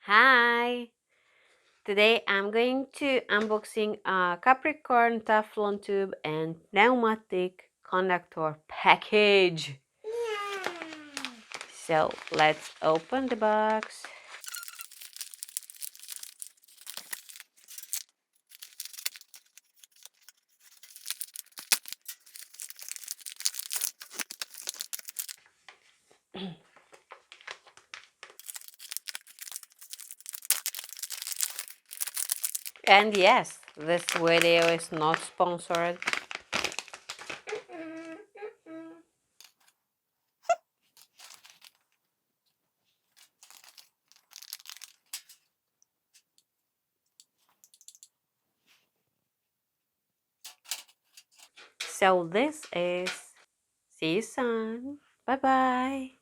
Hi! Today I'm going to unboxing a Capricorn Teflon tube and pneumatic connector package. So let's open the box. And yes, this video is not sponsored. So this is, see you soon. Bye bye.